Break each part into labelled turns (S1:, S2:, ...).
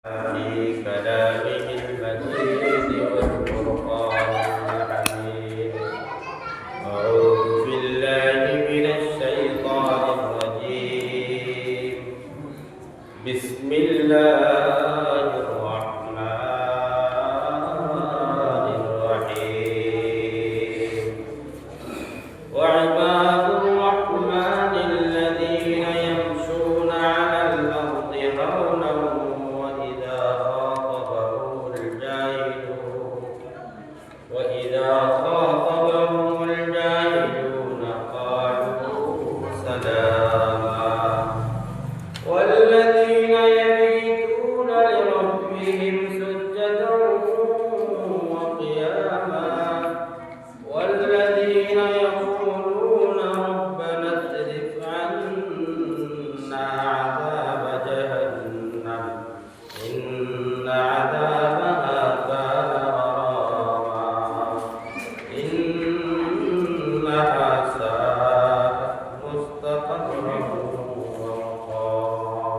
S1: في كلامه المجيد والفرقان الحميد. أعوذ بالله من الشيطان الرجيم. بسم الله الرحمن الرحيم. وعباد الرحمن الذين يمشون على الأرض هونا وإذا خاطبهم الجاهلون قالوا سلاما. والذين يبيتون لربهم سجدا وقياما. والذين يقولون ربنا اصرف عنا عذاب جهنم إن عذابها كان غراما إنها ساءت مستقرا ومقاما.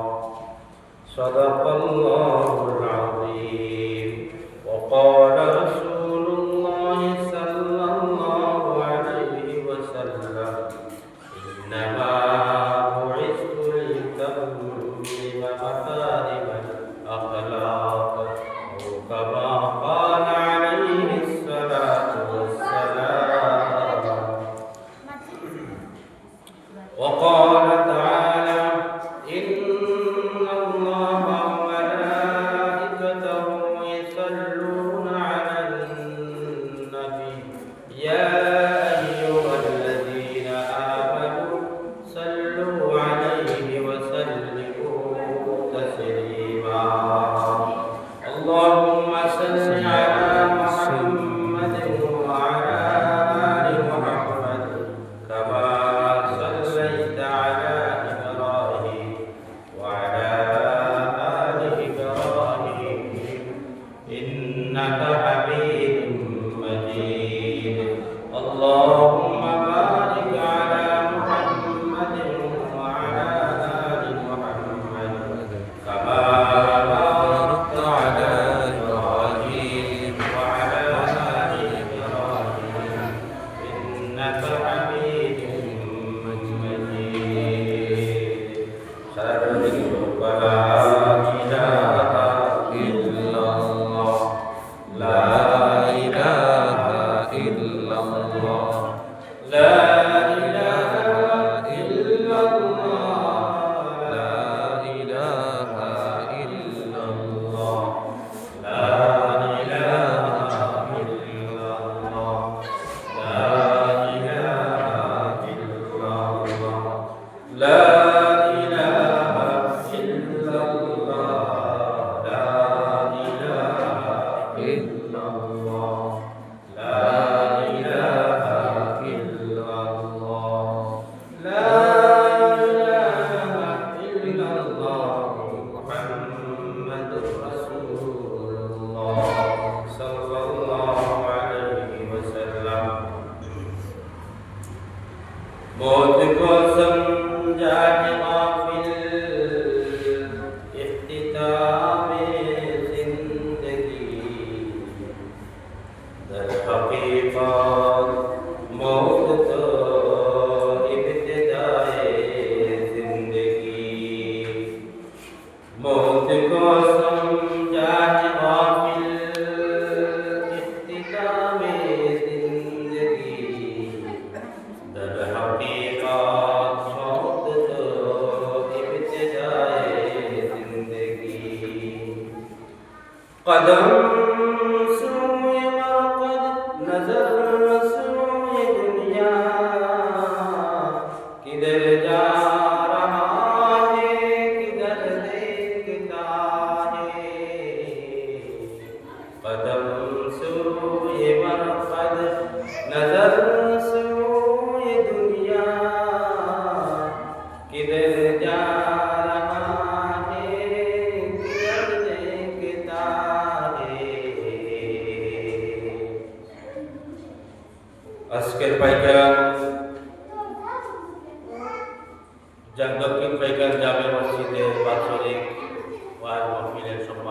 S1: صدق الله العظيم. وقال رسول الله صلى الله عليه وسلم إنما بعثت لأتمم مكارم الأخلاق أو كما قال عليه الصلاة والسلام. وقال تعالى إن الله وملائكته يصلون على النبي يا أيها الذين آمنوا صلوا عليه وسلموا تسليما. اللهم صل على محمد وعلى آل محمد كما صليت على إبراهيم وعلى آل إبراهيم إنك حميد مجيد. اللهم بارك على محمد وعلى آل محمد كما باركت على إبراهيم وعلى آل إبراهيم إنك حميد مجيد. لا إله إلا الله لا إله إلا الله لا إله إلا الله لا إله إلا الله لا إله إلا الله لا إله إلا الله لا إله إلا الله لا إله إلا الله لا إله إلا الله لا إله إلا الله محمد رسول الله صلى الله عليه وسلم. मौत को समझाने गाफिल इख्तितामे जिंदगी दर हकीकत मौत तो इब्तिदाए जिंदगी. मौत को समझाने गाफिल इख्तितामे जिंदगी दर हकीकत मौत तो इब्तिदाए जिंदगी. कदम सूए मरकद नजर सूए दुनिया किधर जा रहा है किधर देखता है. कदम सूए मरकद नजर सूए दुनिया किधर जा रहा है किधर देखता है.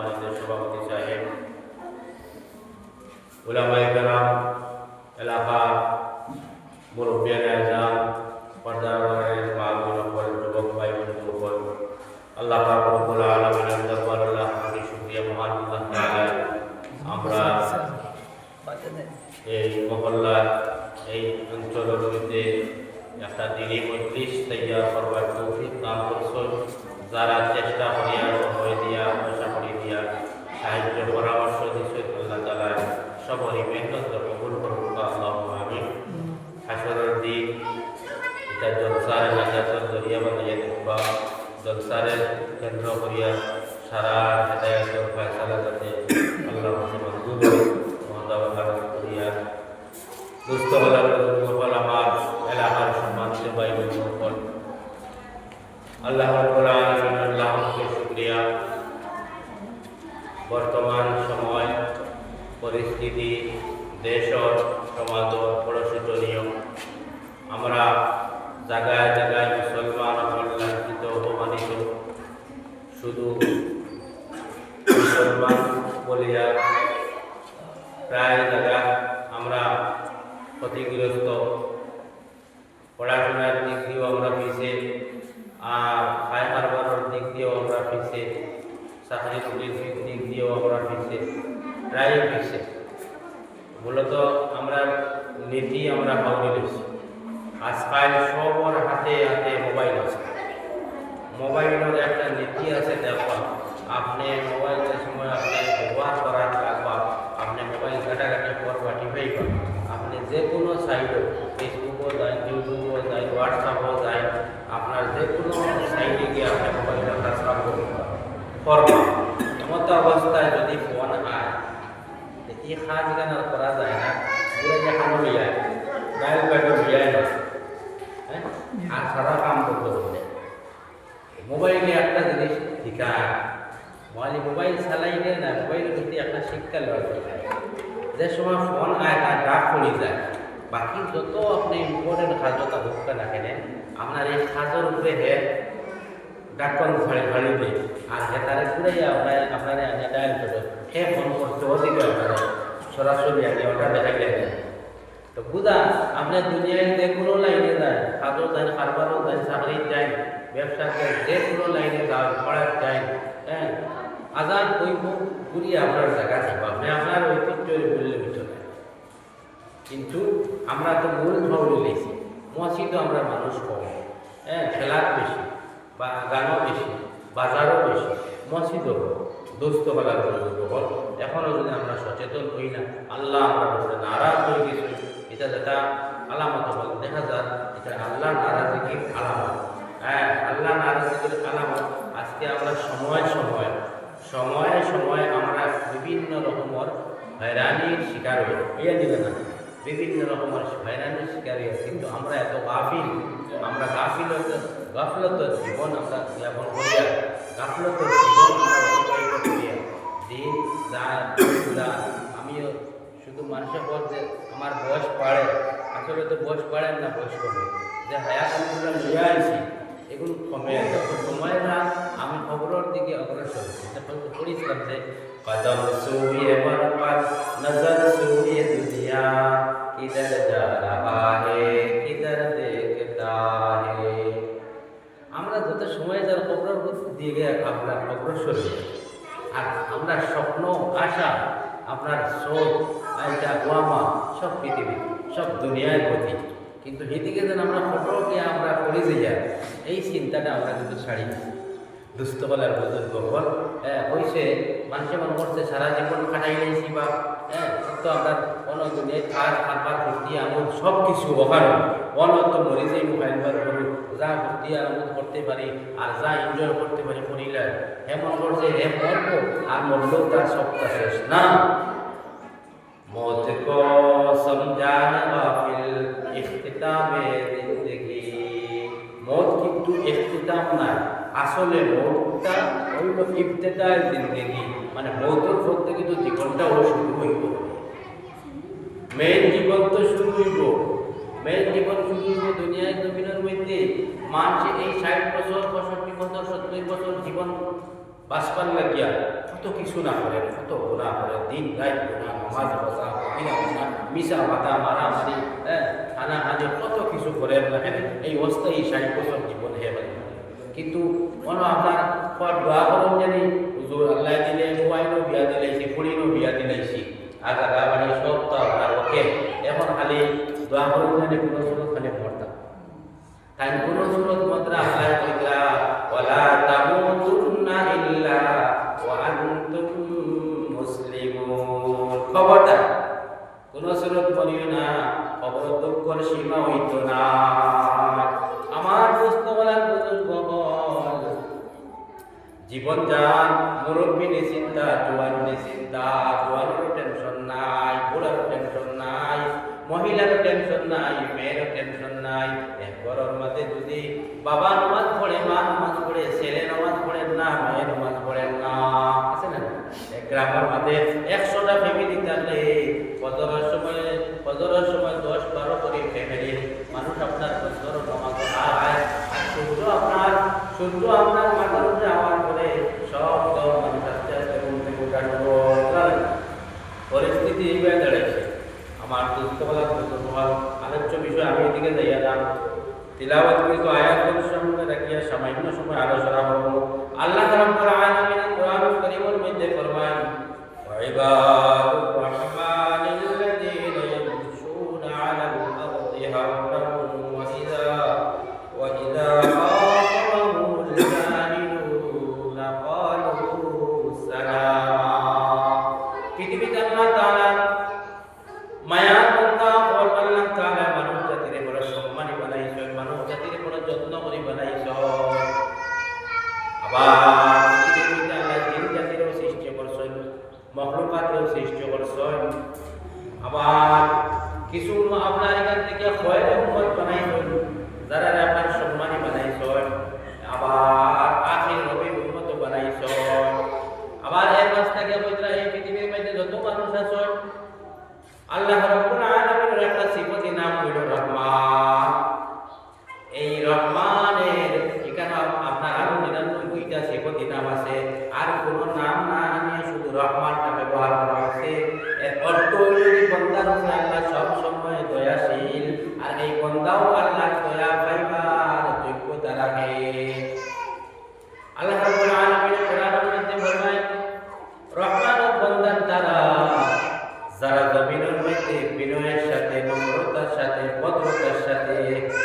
S1: জামাতের সভাপতি সাহেব, উলামায়ে কেরাম, এলাকার মুরব্বিয়ানে আযম, পর্দার মা বোন, যুবক ভাই বোন, আল্লাহ পাক রব্বুল আলামিনের দরবারে লাখ কোটি শুকরিয়া মহান আল্লাহ তাআলা আমরা এই মহল্লার এই অঞ্চলের মধ্যে একটা দিনই মজলিস তৈয়ার করবার তৌফিক দান করছেন। যারা চেষ্টা করিয়া সময় দিয়া পয়সা করি দিয়া সাহায্য পরামর্শ দিচ্ছে আল্লাহ তাআলা সবরই মেহনত কবুল করুক আল্লাহুম্মা আমিন। হাসরের দিন এটা জলসার নাজাতের জরিয়া বানাইয়া দেখবা, জলসারের কেন্দ্র করিয়া সারা হেদায়েতের ফয়সালা যাতে আল্লাহ মঞ্জুর মহদাবাদ করিয়া দুস্থ হলার সকল আমার এলাকার সম্মানিত ভাই বোন, আল্লাহ রাব্বুল আলামিন আল্লাহকে শুকরিয়া। বর্তমান সময় পরিস্থিতি দেশ সমাজ পরিশোচনীয়, আমরা জায়গায় জায়গায় মুসলমান অবহেলিত অপমানিত, শুধু মুসলমান বলিয়া প্রায় জায়গা আমরা ক্ষতিগ্রস্ত, পড়াশোনার দিক দিয়েও আমরা পিছিয়ে, আর খায় কারবারের দিক দিয়েও আমরা পিছিয়ে, চাকরি বাকরির দিক দিয়েও আমরা পিছিয়ে, প্রায় পিছিয়ে। মূলত আমরা নীতি আমরা হাওড়ে দিচ্ছি। আজকাল সবার হাতে হাতে মোবাইল আছে। মোবাইলের একটা নীতি আছে, দেখুন আপনি মোবাইলের সময় আপনি ব্যবহার করার লাগবা, আপনি মোবাইল ঘাটাঘাটি করবা, টিপেই পান, আপনি যে কোনো সাইটে ফেসবুকও যায়, ইউটিউবও যায়, হোয়াটসঅ্যাপও যায়, আপনার যে কোনো সাইটে গিয়ে আপনি মোবাইলের কাজ করবা। এমতো অবস্থায় যদি ফোন হয় এই কাজ গান আর করা যায় না, পুরো দেখানো যায়, ডাইল ব্যাগও যায় না, হ্যাঁ, আর সারা কাম করতে হবে। মোবাইলে একটা জিনিস শিখায়, মোবাইল চালাইলে না, মোবাইলের প্রতি একটা শিক্ষা লওয়া যায়। যে সময় ফোন আয় তার ডাক পড়ে যায়, বাকি যত আপনি ইম্পর্টেন্ট কাজত হোক না কেন আপনার এই কাজের উপরে হে ডাকন ফাড়ি দেয়, আর হে তারে ঘুরাইয়া আপনার আনে ডায়াল করে হে ফোন করতে ওদিকে আপনারা সরাসরি আগে ওটা দেখা গেলে তো বুঝা আপনার দুনিয়ায় যে কোনো লাইনে যায়, কাজও যায়, কারবারও যায়, চাকরি যায়, ব্যবসা যায়, যে কোনো লাইনে যায়, পড়ার যায়, হ্যাঁ, আজাদ কইব ঘুরিয়ে আপনার জায়গা থাকবে, আপনি আপনার ঐতিহ্যের মূল্যের ভিতরে। কিন্তু আমরা তো মূল ভাবলে লেছি, মসজিদও আমরা মানুষ কম, হ্যাঁ, খেলার বেশি বা গানও বেশি, বাজারও বেশি, মসজিদও দোস্তবেলার বল। এখনও যদি আমরা সচেতন হই না, আল্লাহ আমরা নারাজ হয়ে গেছি, এটা যেটা আলামত বল দেখা যায়, এটা আল্লাহ নারাজির আলামত। হ্যাঁ, আল্লাহ নারাজির আলামত। আজকে আমরা সময় সময় আমরা বিভিন্ন রকমের হয়রানির শিকার হই, ইয়ে দিবে না, বিভিন্ন রকমের হয়রানির শিকার হই, কিন্তু আমরা এত গাফিল, আমরা গাফলতের জীবন আমরা যাপন করিয়া, গাফলতের জীবন আমরা অতিবাহিত করিয়া দিন যায়। আমিও শুধু মানুষের বলছে আমার বয়স বাড়ে, আসলে তো বয়স বাড়ে না, বয়স কমে, যে হায়াত আমরা লইয়া আইছি এগুলো কমে, যখন সময় না আমি খবরের দিকে অগ্রসর হচ্ছি। তখন পড়েছিলাম যে কদম সুয়ে বরকত নজর সুয়ে দুনিয়া কিধর যা রাহা হে কিধর দেখতা হে। আমরা যত সময় যার খবরের দিকে আমরা অগ্রসর হই, আর আমরা স্বপ্ন আশা আপনার শোক এটা ওয়ামা সব পৃথিবী সব দুনিয়ার প্রতি, কিন্তু এদিকে যেন আমরা খবরকে আমরা করে যাই, এই চিন্তাটা আমরা কিন্তু ছাড়ি না। দুস্থবেলার বুজুর্গ বল হয়েছে মানুষে মনে করছে সারা জীবন কাটাই নিয়েছি, বা তো আমরা কোনো দুনিয়ায় কাজ খাবার ভর্তি আমল সব কিছু ওখানে অনত মরে যাই মোবাইল বার করু, যা ভর্তি আমল করতে পারি আর যা এনজয় করতে পারি করিলে হে মনে করছে হে মরবো, আর মরলেও তার সবটা শেষ না। मौत को समझाने गाफिल इख्तितामे जिंदगी, मौत কিন্তু ইখতিতাম না, আসলে মৌতটা হইল ইবতিদায়ে জিন্দেগি, মানে মৌতের পর থেকে তো জীবনটা শুরু হইব, মেন জীবন তো শুরু হইব, মেন জীবন শুরু হইব দুনিয়ার জমিনের মধ্যে। মানুষ এই 60 বছর 65 বছর 70 বছর জীবন বাঁচবার লাগিয়া কত কিছু না করেন, কত গুণা করেন, দিন রাত গুণা, নামাজ রোজা, কবিরা গুণা, মিশা মাথা মারামারি, হানাহানি, কত কিছু করেন না কেন এই অস্থায়ী 60 বছর জীবন হে বলে। কিন্তু মনে আপনার দোয়া করুন জানি হুজুর আল্লাহ দিলে মোবাইলও বিয়া দিলাইছি, ফুড়িনও বিয়া দিলাইছি, আগা গা বাড়ি সব তো আপনার ওকে, এখন খালি দোয়া করুন জানি কোনো সুরত খালি মরতাম। তাই কোনো সুরত মন্ত্রা আল্লাহ কইরা ওয়ালা তামুতুন্না ইল্লা ওয়া আনতুম মুসলিমুন, খবরদার কোনো সুরত বলিও না, খবর দুঃখর সীমা হইত না। আমার দোস্তওয়ালা বুজুর্গ জীবন যান, মুরব্বী নিশ্চিন্তা, জোয়ান নিশ্চিন্তা, জোয়ানেরও টেনশন নাই, বুড়ারও টেনশন নাই, মহিলারও টেনশন নাই, মেয়েরও টেনশন নাই। এক ঘরের মাঝে যদি বাবা নামাজ পড়ে, মা নামাজ পড়ে, ছেলে নামাজ পড়েন না, মেয়ে নামাজ পড়েন না, আছে না? এক গ্রামের মাঝে 100টা ফ্যামিলি থাকলে ফজরের সময় 10-12 করে ফ্যামিলির মানুষ আপনার ফজরের নামাজ পড়ায়, আর সূর্য আপনার মাথার উপরে আমার করে সব মানুষ আস্তে আস্তে ঘুম থেকে উঠার পরিস্থিতি এইভাবে দাঁড়াইছে। আমার দুস্থবেলা আলোচ্য বিষয় আমি এদিকে যাইয়া যান, তিলাওয়াত কিন্তু আয়াতগুলো সামনে রাখিয়া সামান্য সময় আলোচনা করব। আল্লাহ রাব্বুল আলামিন কোরআনুল কারীমের মধ্যে ফরমান ওয়াইবাদুর রহমানিল্লাযীনা ইয়ামশুনা আলাল আরদি হাওনান ওয়া ইযা খাতাবাহুমুল জাহিলুনা ক্বালু সালামা। পৃথিবীতে আল্লাহ তাআলা মায়া বান্দা और আল্লাহ তাআলা মানব জাতিরে বড় সম্মানী বানাইছে, মানব জাতিরে বড় যত্ন করে বানাইছে। আবার পৃথিবীতে আল্লাহ জিন জাতিরও সৃষ্টি করছেন, মাখলুকাতেও সৃষ্টি করছেন। আবার কিছু আপনার এখান থেকে খয়রে উম্মত বানাইছেন, যারা আপনার সম্মানী বানাইছেন। আবার আখির নবী উম্মত বানাইছেন। আবার এর মাঝ থেকে বইরা এই পৃথিবীর মধ্যে যত মানুষ আছেন, আল্লাহ রাব্বুল আলামিনের একটা সিফাতি নাম হইল রহমান। এই রহমানের এখানে আপনার আরো 99টা সিফাতি নাম আছে, আর কোনো নাম না নিয়ে শুধু রহমানটা ব্যবহার করা হয়েছে। এর অর্থ হইল বান্দার উপরে আল্লাহ সব সময় দয়াশীল, আর এই বান্দাও আল্লাহর দয়া পাইবার যোগ্যতা রাখে। আল্লাহ রাব্বুল আলামিন কোরআনের মধ্যে বলেন রহমান ও বান্দার দ্বারা যারা জমিনের মধ্যে বিনয়ের সাথে, নম্রতার সাথে, ভদ্রতার সাথে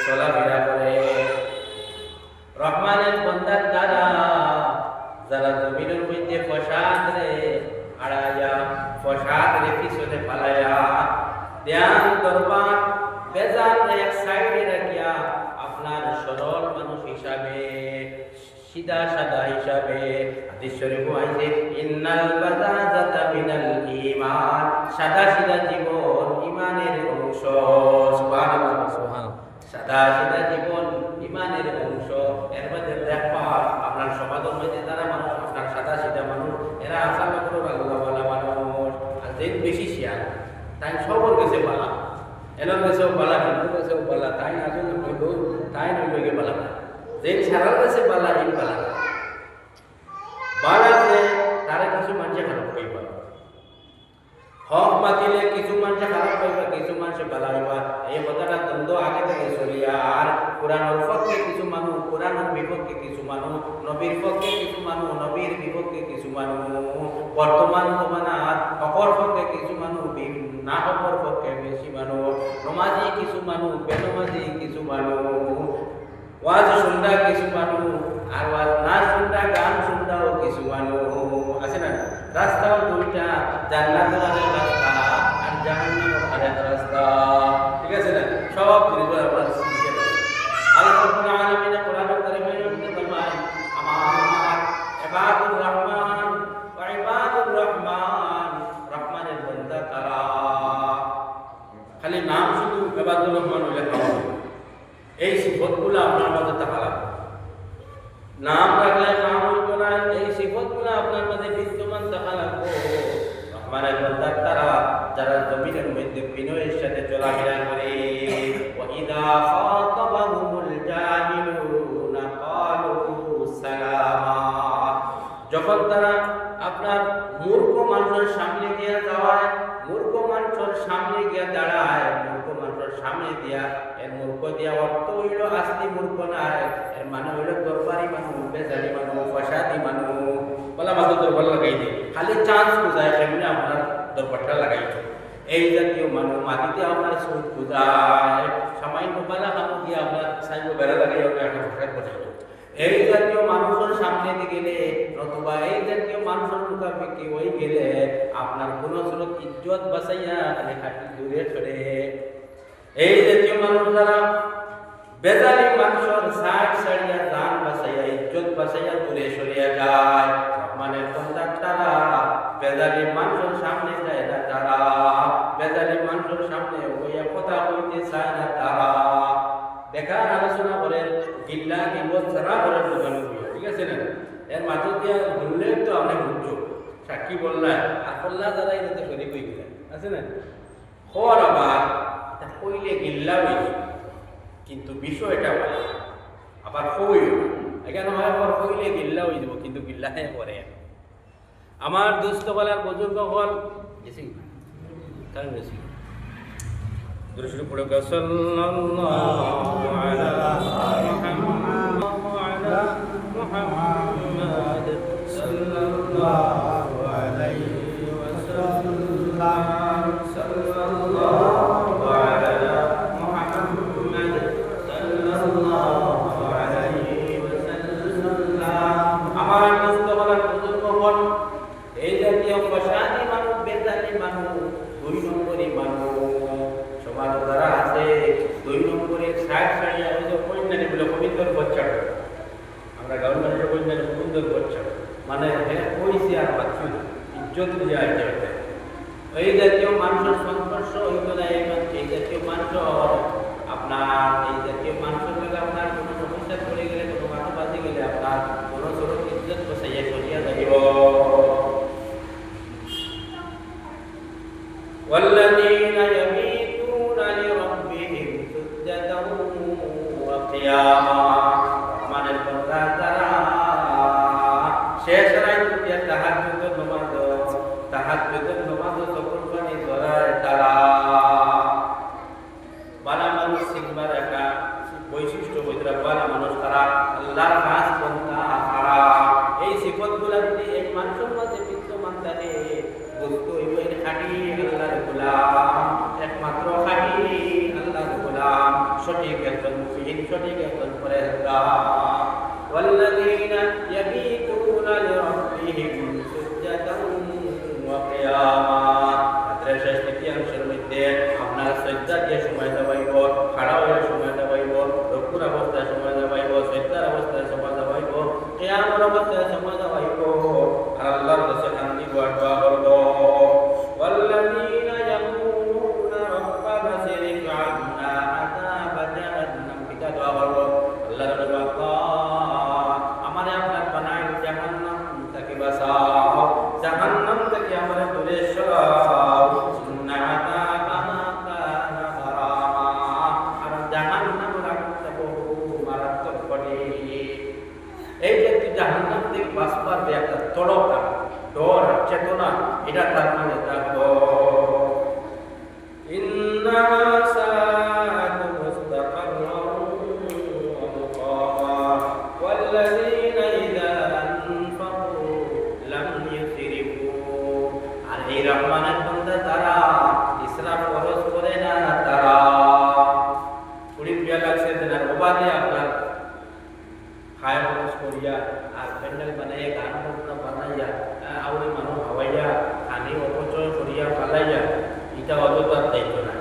S1: চলাফেরা করে, রহমানের বান্দার দ্বারা যারা জমিনের মধ্যে ফসাদ রে আড়াইয়া, ফসাদ রে পিছনে পালাইয়া, ধ্যান দরবার বেজার এক সাইডে রাখিয়া আপনার সরল মানুষ হিসাবে, সিধা সাদা হিসাবে হাদিস শরীফ আছে ইন্নাল বাযাজাতা মিনাল ঈমান, সাদা সিধা জীবন ঈমানের অংশ। সুবহানাল্লাহ, সুবহানাল্লাহ। সাদা সিধা জীবন ঈমানের অংশ। এর মধ্যে দেখবা আপনার সমাজের মধ্যে যারা মানুষ আপনার সাদা সিধা মানুষ, এরা আশা মাত্র আল্লাহ ওয়ালা মানুষ, আর যে বেশি শিয়া তাই সবর কাছে বালা, এনার কাছেও বালা, হিন্দু কাছেও বালা, তাই আসলে হইল তাই নইলে বালা, যে সারা কাছে বালা ইন বালা বালা, যে তারা কিছু মানুষে খারাপ পাইবা, হক মাতিলে কিছু মানুষে খারাপ পাইবা, কিছু মানুষে বালা হইবা। এই কথাটা দ্বন্দ্ব আগে থেকে চলিয়া, আর কোরআনের পক্ষে কিছু মানুষ, কোরআনের বিপক্ষে কিছু মানুষ, নবীর পক্ষে কিছু মানুষ, নবীর বিপক্ষে কিছু মানুষ, বর্তমান জমানার হকর পক্ষে কিছু মানুষ, না হকর পক্ষে বেশি মানুষ, নমাজি কিছু মানুষ, বেনমাজি কিছু মানুষ, ওয়াজ শুনরা কিছু মানুষ, আর ওয়াজ না শুনরা গান শুনরাও কিছু মানুষ আছে না। রাস্তাও দুইটা, জান্নাতের আরেক রাস্তা আর জাহান্নামের আরেক রাস্তা, ঠিক আছে না? সব জিনিস আমরা শিখে গেছি। আল্লাহ রাব্বুল আলামিন কোরআনুল কারীমের মধ্যে ফরমান আমার ইবাদুর রহমান ওয়া ইবাদুর রহমান, রহমানের বান্দা তারা। খালি নাম শুধু ইবাদুর রহমান হইলে হবে, এই সিফতগুলো আপনার মধ্যে থাকা লাগবে। নাম রাখলে নাম হইব না, এই সিফতগুলো আপনার মধ্যে বিদ্যমান থাকা লাগবে। রহমানের বান্দার তারা যারা জমিনের মধ্যে বিনয়ের সাথে চলাফেরা করে, ওয়া ইযা খাতাবাহুমুল জাহিলুনা ক্বালু সালামা, যখন মূর্খ মানুষের সামনে দিয়ে যাওয়ায়, মূর্খ মানুষের সামনে গিয়ে দাঁড়ায়, মূর্খ মানুষের সামনে দিয়া এর মূর্খ দিয়া অর্থ হইল আসলি মূর্খ নাই, এর মানে হইল দরবারি মানুষ, বেজারি মানুষ, ফসাদি মানুষ, বলা মাত্র দরবার লাগাই দিই, খালি চান্স বুঝায় সেমনি আপনার দরবারটা লাগাইতো। এই জাতীয় মানুষ মাটিতে আপনার সুদ বুঝায়, সামান্য বালা কামু দিয়ে আপনার সাইব বেড়া লাগাই একটা ভাষা বোঝাইতো। এই জাতীয় মানুষের সামনে গেলে অথবা এই জাতীয় মানুষের মুখাপেক্ষি হয়ে গেলে আপনার কোন স্রোত ইজ্জত বাঁচাইয়া খালি হাঁটি দূরে সরে। এই জাতীয় মানুষ দ্বারা বেজালি মানুষের সাইড সারিয়া জান বাঁচাইয়া ইজ্জত বাঁচাইয়া দূরে সরিয়া যায়। মানে তারা বেজালি মানুষের সামনে যায় না, তারা বেজালি মানুষের সামনে হইয়া কথা কইতে চায় না, তারা দেখার আলোচনা করেন গিল্লা গিল্লত ছাড়া করার দোকানে হইয়া, ঠিক আছে না? এর মাঝে দিয়া ঘুরলে তো আপনি বুঝছো সাক্ষী বললেন আর বললা যারা এটা তো শরীর হয়ে গেলেন, আছে না? খর আবার এটা কইলে গিল্লা হইল, কিন্তু বিষয়টা বলে আবার কইল এখানে হয় পর কইলে গিল্লা হয়ে যাব, কিন্তু গিল্লা হ্যাঁ পরে। আমার দুস্থ বলার বুজুর্গ হল গেছি কারণ গেছি দুরুদ পড়ে সাল্লাল্লাহু আলা মুহাম্মাদ সাল্লাল্লাহু আলাইহি ওয়াসাল্লাম, সাল্লাল্লাহু আলা মুহাম্মাদ সাল্লাল্লাহু আলাইহি ওয়াসাল্লাম। আমার দুস্থ বলার বুজুর্গ হল এই জাতীয় ফসাদি মানুষ, বেজালি মানুষ, 2 নম্বরই মানুষ সমাজ যারা আছে, 2 নম্বরের সাইড সাইডে ওই যে কন্যানি বলে গোবিন্দর বচ্চা, আমরা গভর্নমেন্টের কন্যানি গোবিন্দর বচ্চা মানে কইছে আর পাচ্ছি ইজ্জত দিয়ে আইতে হবে। এই জাতীয় মানুষের সংস্পর্শ হইত না, এই জাতীয় মানুষ আপনার এই জাতীয় মানুষের লাগে আপনার কোনো সমস্যা পড়ে গেলে, কোনো মাথা বাজে গেলে আপনার কোনো স্বরূপ ইজ্জত বসাইয়া সরিয়া যাইব। والذين يبيتون لربهم سجدا وقياما, মানে তারা শেষ রাতে তাহাজ্জুদের নামাজ যখন পানি ধরায় তারা বালা মানুষ শিখবার একটা বৈশিষ্ট্য হইতরা, বালা মানুষ তারা আল্লাহর কাজ বন্ধা তারা এই সিফতগুলা যদি এই মানুষের মধ্যে বিদ্যমান থাকে বুঝতে হইব এই খাঁটি আল্লাহর গোলাম, একমাত্র খাঁটি আল্লাহর গোলাম, সঠিক একজন মুমিন, সঠিক একজন পরহেজগার। ওয়াল্লাযীনা ইয়াবীতুনা লিরাব্বিহিম সুজদান ওয়া কিয়ামা, শেষ তৃতীয়াংশের মধ্যে আপনার সজ্জা দিয়ে সময় দেওয়াইব, খাড়া হয়ে সময় দেওয়াইব, রুকুর অবস্থায় সময় দেওয়াইব, সজ্জার অবস্থায় সময় দেওয়াইব, কিয়ামের অবস্থায় সময় দেওয়াইব, আর আল্লাহর কাছে শান্তি দোয়া করব। ওয়াল্লাযীনা ইয়াকুলুনা রাব্বানা সিরিফ আন্না আযাবা জাহান্নাম, পিতা দোয়া করব আল্লাহর বাবা আমারে আপনার বানাই জাহান্নাম থেকে বাঁচাও, জাহান্নাম থেকে আমারে দূরে সরাও, সুন্না আযাবা কানা হারামা, আর জাহান্নাম রাখতে বহু মারাত্মক বটে। এই যে জাহান্নাম থেকে বাঁচবার যে একটা তড়পটা, ডর, চেতনা, এটা তার মানে থাকবো। ইন্না সাআতু মুস্তাকাররুন ওয়া মুকামা, ওয়াল্লাযীনা ইযা আনফাকু লাম ইউসরিফু, আর এই রহমানের বান্দা তারা ইসরাফ খরচ করে না, তারা কুড়ি রুপিয়া লাগছে দেনার ওবাদে আপনার খায় খরচ করিয়া আর প্যান্ডেল বানাইয়া গান বাজনা বানাইয়া আউরি মানুষ ভাবাইয়া খানি অপচয় করিয়া পালাইয়া, এটা অযথার দায়িত্ব না।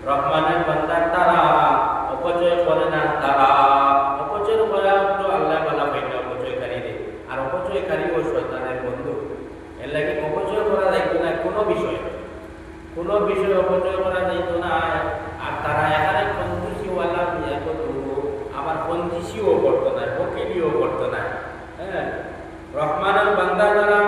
S1: রহমানের বান্দার তারা অপচয় করে না, তারা অপচয় করা তো আল্লাহ বালা পাই না অপচয়কারীদের, আর অপচয়কারী ও শয়তানের বন্ধু। এর লাগে অপচয় করা যাইতো না, কোনো বিষয় অপচয় করা যাইতো না। আর তারা এখানে কঞ্জুসিওয়ালা বিয়া করতো, আবার কঞ্জুসিও করতো না, বকিলিও করতো না। হ্যাঁ, রহমানের বান্দা যারা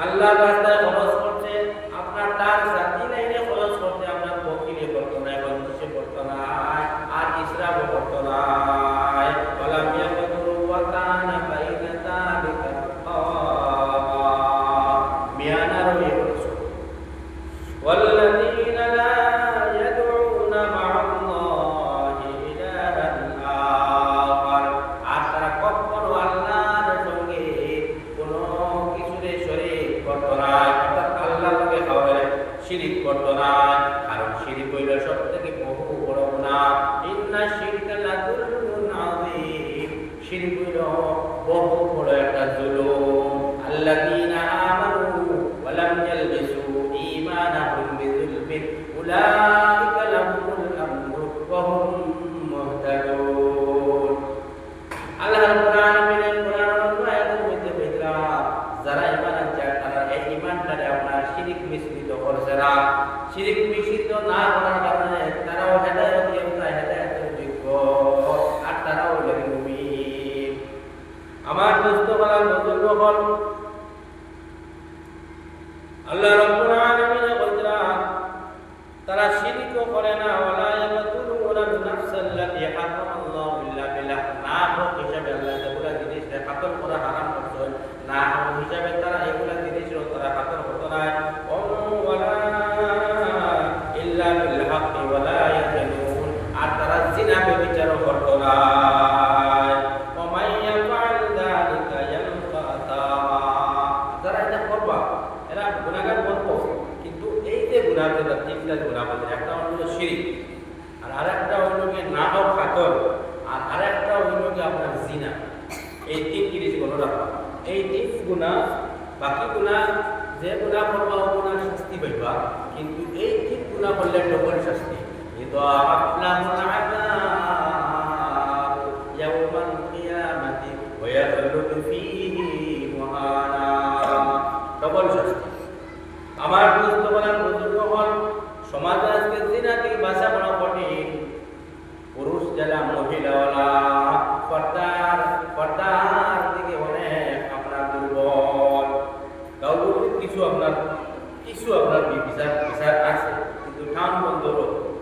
S1: আল্লাহর রাস্তায় খরচ করছে, আপনার তার জাতি লাইনে খরচ করছে, আপনার বকিলি করতো না, কঞ্জুসি করতো না, আর ইসরাফও করতো না। ওয়ালাম ইয়াকুদু ওয়া কানা বাইনা যালিকা শিরিক করতো না, কারণ শিরিক হইল সবথেকে বহু বড় গুনাহ। ইন্না শিরকা লাযুলমুন আযীম, শিরিক হইল বহু বড় একটা জুলুম। আল্লাযীনা আমানু ওয়া লাম ইয়ালবিসু ঈমানাহুম বিযুলমিন উলাইকা লাহুমুল আমনু ওয়া হুম মুহতাদুন। আল্লাহ রাব্বুল আলামিনের কোরআনের আয়াতের মধ্যে বললাম, যারা ঈমান আনছে তারা এই ঈমানটারে আপনার শিরিক মিশ্রিত করছে না। শিরিক মিশ্রিত না করার কারণে তারাও হেদায়েতের যোগ্য, আর তারাও হলেন মুমিন। আমার দোস্ত বলা বুজুর্গ হল, আল্লাহ রাব্বুল আলামিন বললেন তারা শিরকও করে না, ওয়ালা ইয়াকতুলুনা নাফসাল্লাতী হারামাল্লাহু ইল্লা বিল হক, না হক হিসাবে আল্লাহ যেগুলা জিনিসকে কাতল করা হারাম করছেন, না হক হিসাবে তারা এগুলা জিনিসও তারা কাতল করতে না। ওয়ালা ইল্লা বিল হক ওয়ালা ইয়াজনুন, আর তারা জিনা ব্যভিচারও করতে না। ওয়া মান ইয়াফআল যালিকা ইয়ালকা আসামা, যারা এটা করবা এরা গুনাহগার বলবো, কিন্তু এই যে গুনাহ, তিনটা গুনাহ বলতে, একটা হলো শিরক, আর আরেকটা হলো কি নাহক কাতল, আর আরেকটা হলো কি আপনার জিনা। এই তিন জিনিস বলো রাখবা। এই তিন গুনাহ, বাকি গুনাহ যে গুনাহ করবা ও গুনাহ শাস্তি পাইবা, কিন্তু এই তিন গুনাহ করলে ডবল শাস্তি। ইদাআফ লাহুল আযাব ইয়াওমাল কিয়ামাতি ওয়া ইয়াখলুদু ফীহি মুহানা, ডবল শাস্তি। আমার দোস্ত বলার বুজুর্গ হল, সমাজে আজকে জিনা থেকে বাঁচা বড় কঠিন। পুরুষ যারা মহিলাওয়ালা পর্দার দিকে অনেক আপনার দুর্বল। কাউ কিছু আপনার বিচার আছে, কিন্তু টাউন বন্দর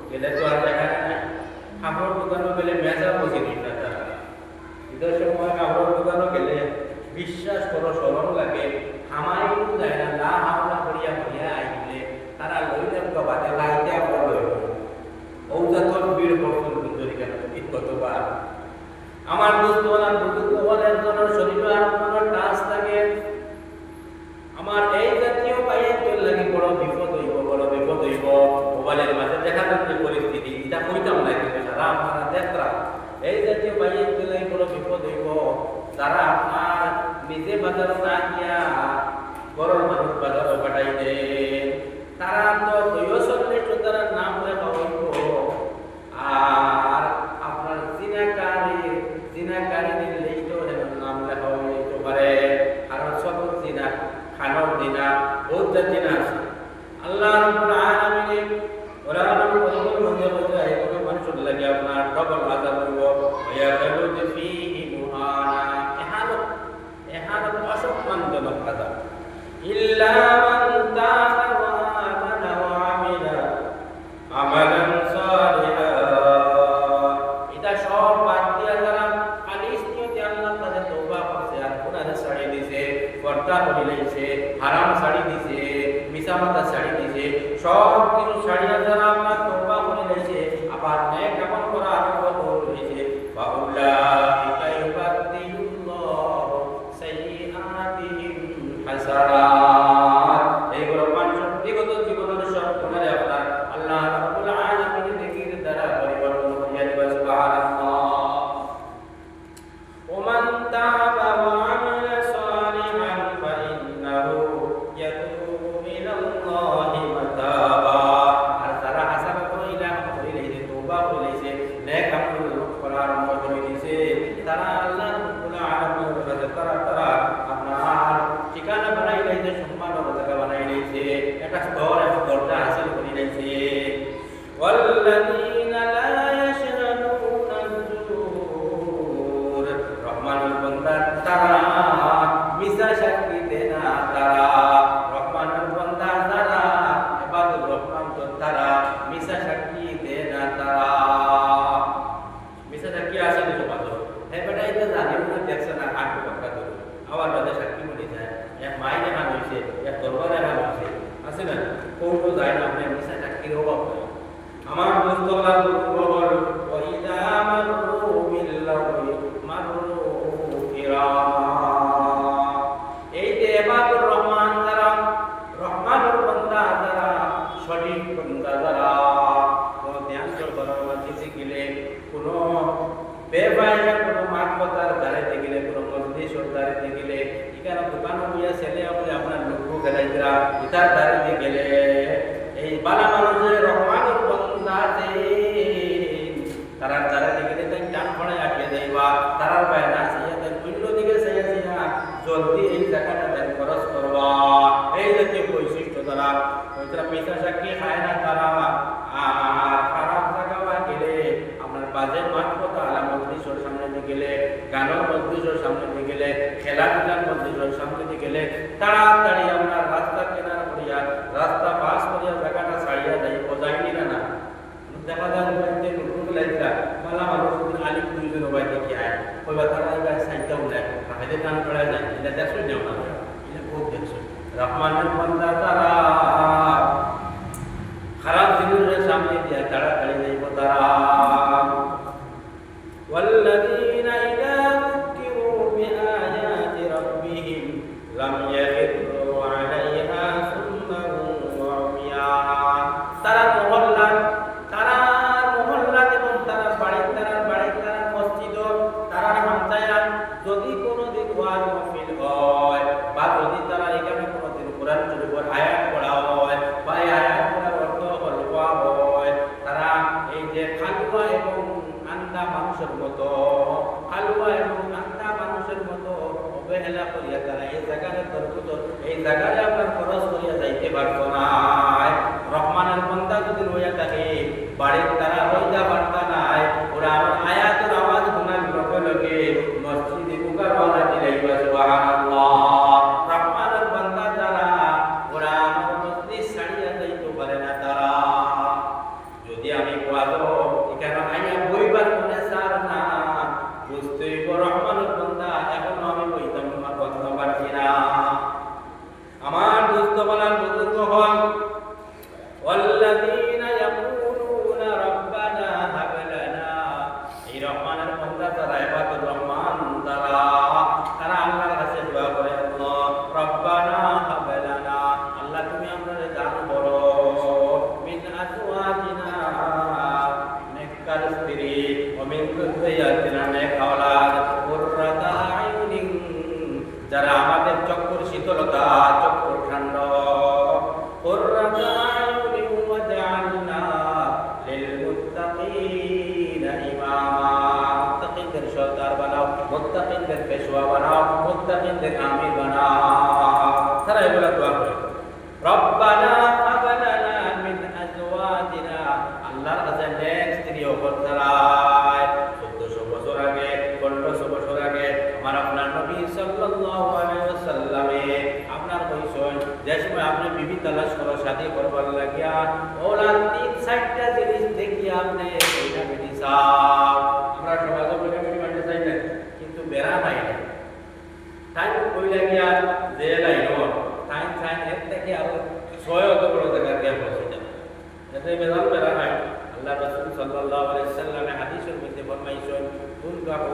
S1: গেলে তো আর দেখা যায়। কাপড় দোকানও গেলে মেজা বসে দিন না তারা। ঈদের সময় কাপড় দোকানও গেলে বিশ্বাস করো সরম লাগে, হামাই যায় না, না হামলা করিয়া করিয়া আইলে তারা লইলে বাদে লাইতে আপনার লইব ঔজাতর বীর বর্তন সুন্দরী কেন কতবার। আমার দোস্ত বলার বুজুর্গ বলে একজনের শরীরে আর কোনো টাচ থাকে। আমার এই জাতীয় পায়ে চল লাগে বড় বিপদ হইব। মোবাইলের মাঝে দেখা যাচ্ছে পরিস্থিতি, এটা কইতাম না কিন্তু সারা আপনারা দেখরা এই জাতীয় পায়ে চল লাগে বড় বিপদ হইব। তারা আপনার নিজে বাজার না গিয়া বড় মানুষ বাজারও পাঠাই দেন, তারা তো তারা নাম লেখা হইব। আর আপনার জিনাকারীদের লিস্টও নাম লেখা হইতে পারে, কারণ সব জিনা খানোর দিনা বহুত জিনা আছে। আল্লাহ রাব্বুল আলামিন কোরআনুল কারীমের মধ্যে বলছে এগুলো মানুষের লাগে আপনার ডবল আযাব হইব, ওয়া ইয়াখলুদু ফীহি মুহানা, এহানত অসম্মানজনক আযাব। ইল্লা মান তাবা ওয়া আমানা ওয়া আমিলা আমালান সালিহান, এটা সব বাদ দিয়া যারা খালিস নিয়তে আল্লাহর কাছে তওবা করছে, আর গুনাহ ছাড়ি দিয়েছে, পর্দা করে লইছে, হারাম ছাড়ি দিয়েছে, মিছামাতা ছাড়ি দিয়েছে, সব কিছু ছাড়িয়া যারা আপনার তওবা করে লইছে, আবার নেক আমল করা আরম্ভ করে লইছে, ফাউলাইকা ইউবাদদিলুল্লাহু সাইয়্যাতিহিম হাসানাত, এইগুলো মানুষের বিগত জীবনের সব গুনাহ আপনার আল্লাহ রাব্বুল আলামিনের নেকির দ্বারা পরিবর্তন করিয়া দিবেন। সুবহানাল্লাহ। ওমান তাবা ওয়া আমিলা সালিহান ফাইন্নাহু ইয়াতুবু ইলাল্লাহি মাতাবা, আর যারা হাসানাত করিলে তওবা করিলে নেক আমল করা আরম্ভ করে দিয়েছে, তারা আল্লাহ রাব্বুল আলামিনের কাছে তারা আপনার ঠিকানা বানাই লইছে, সম্মানের জায়গা বানাই লইছে, একটা স্তর এবং দরজা হাসিল করে লইছে। ওয়াল্লাযীনা লা ইয়াশহাদুনা যুর, রহমানুল বান্দা তারা মিছা সাক্ষী দেয় না, তারা রহমানুল বান্দা তারা ইবাদুর রহমান তো তারা মিছা সাক্ষী দেয় না, তারা মিছা সাক্ষী আছে না সমাজ। হ্যাঁ বেটা এটা জানি না, দেখছে না আটু কথা তো আবার বাদে সাক্ষী বলে যায়, এক মাইনে হান হয়েছে, এক তরবারে হান হয়েছে, আছে না কোন যায় না, আপনি মিছা সাক্ষীর অভাব হয়। আমার দোস্তরা বল ওয়াইদা মাররু বিল্লাহি মাররু কিরামা, এই যে ইবাদুর রহমান যারা, রহমানুর বান্দা যারা ফেলাইরা ইতার দ্বারে গেলে এই বালা মানুষের রহমানের বন্দা যে তারার দ্বারা গেলে তাই টান ফড়াই আটকে যাইবা তারার পায় না চাইয়া তাই অন্য দিকে চাইয়া চাইয়া জলদি এই জায়গাটা তাই খরচ করবা এই জাতীয় বৈশিষ্ট্য তারা ওইটা পেশা চাকরি খায় না তারা আর খারাপ জায়গা গেলে আপনার বাজে মাঠ কথা আলা মজলিসের সামনে দিয়ে গেলে গানের মজলিসের সামনে দিয়ে গেলে খেলাধুলার মজলিসের সামনে দিয়ে গেলে তাড়াতাড়ি আপনার রাস্তা কেনার করিয়া রাস্তা পাস করিয়া জায়গাটা ছাড়িয়া যাই বোঝাইনি না দেখা যায় নতুন লাইফটা মালা মানুষ আলিম দুইজন ওবাই দেখি আয় ওই বা তারা এবার সাইডটা উঠায় হাতে টান পড়া যায় এটা দেখছো দেও না এটা খুব দেখছো রহমানের বান্দা তারা খারাপ জিনিসের সামনে দিয়ে তাড়াতাড়ি যাইব তারা والذين إذا ذكروا بآيات ربهم لم يخروا عليها سما وعميانا তারা মহল্লা এবং তারা বাড়ি তারা মসজিদ তারা হামসায়া যদি কোনোদিন ওয়াজ মাহফিল হয় বা যদি তারা এখানে কোনোদিন কোরআন শরীফের আয়াত পড়া হয় বা এই আয়াত পড়ার অর্থ হলওয়া হয় তারা এই যে খালুয়া এবং আন্দা মানুষের মতো অবহেলা করিয়া তারা এই জায়গায় এই জায়গায় আপনার খরচ করিয়া যাইতে পারতো না রহমানের বান্দা যদি হইয়া থাকে বাড়ির তারা হইতে পারত নাই ওরা আমার আয়াতের আওয়াজ শোনার লগে লগে মসজিদে ঢুকার ওয়ালা দিলাইবা সুবহানাল্লাহ রহমানের বান্দা যারা ওরা আমার মসজিদ ছাড়িয়া যাইতে পারে না তারা যদি আমি কোয়াদো এখানে আইয়া বইবার মনে সার না বুঝতেই রহমানের বান্দা এখনো আমি বইতাম আমার কথা পারছি না আমার দোস্ত বলার বুজুর্গ হন والذين يقولون ربنا هب لنا এই রহমানের বান্দা যারা ইবাদুর রহমান তারা আল্লাহর কাছে দোয়া করে আল্লাহ রব্বানা হাব লানা আল্লাহ তুমি আমাদের দান করো মিন আজওয়াজিনা নেককার স্ত্রী ও মিন যুররিয়াতিনা নেক আওলাদ কুররাতা আয়ুনিন যারা আমাদের চক্ষুর শীতলতা চক্ষুর ঠান্ডা কুররাতা আয়ুনিন ওয়াজআলনা লিল মুত্তাকিনা ইমামা মুত্তাকিনদের সরদার বানাও মুত্তাকিনদের পেশওয়া বানাও মুত্তাকিনদের আমির বানাও তারা এগুলা দোয়া করে রব্বানা হাব লানা মিন আজওয়াজিনা আল্লাহর কাছে নেক স্ত্রী ওপর তারায় 1400 বছর আগে 1500 বছর আগে আমার আপনার নবী সাল্লাল্লাহু আলাইহি ওয়াসাল্লামে আপনার কইছেন যে সময় আপনি বিবি তালাশ করা শাদী করবার লাগিয়া ওলা 3-4টা জিনিস দেখি আপনি ওইটা বেটি সাহ আমরা সমাজে বলে বেটি মানে চাই না কিন্তু বেরা নাই তাই কই লাগিয়া যে লাইনো টাইম এর থেকে আরো 6 অত বড় জায়গা দিয়ে পৌঁছে যাবে এতে বেজাল বেরা নাই আল্লাহ রাসূল সাল্লাল্লাহু আলাইহি ওয়াসাল্লাম হাদিসের মধ্যে ফরমাইছেন তুনকাহু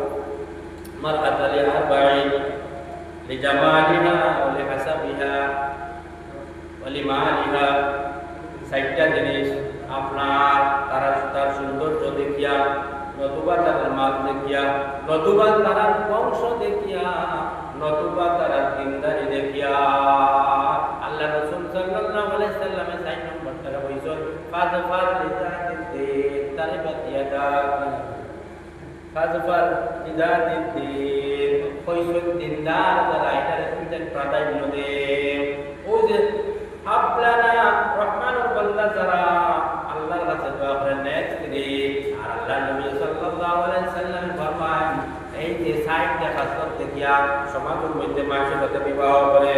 S1: মারআতা লিআরবাঈন লিজামালিহা ওয়া লিহাসাবিহা ওয়া লিমালিহা 6টা জিনিস আপনার তার সৌন্দর্য দেখিয়া নতুবা তার মাল দেখিয়া নতুবা তার বংশ দেখিয়া নতুবা তার দিনদারি দেখিয়া আল্লাহ রাসূল সাল্লাল্লাহু আলাইহি ওয়াসাল্লামে 6 নম্বর তারা কইছেন ফাযফার লিযাতিদ্দিন ফাযফার লিযাতিদ্দিন কইছেন দিনদার যারা এটার তিনটা প্রাধান্য দেন ওই যে আপনারা রহমানুর বান্দা যারা আল্লাহর কাছে দোয়া করেন নেক্সট আর আল্লাহ নবী সাল্লাল্লাহু আলাইহি ওয়াসাল্লাম ফরমান এই যে সাইড দেখা করতে গিয়া সমাজের মধ্যে মানুষের সাথে বিবাহ করে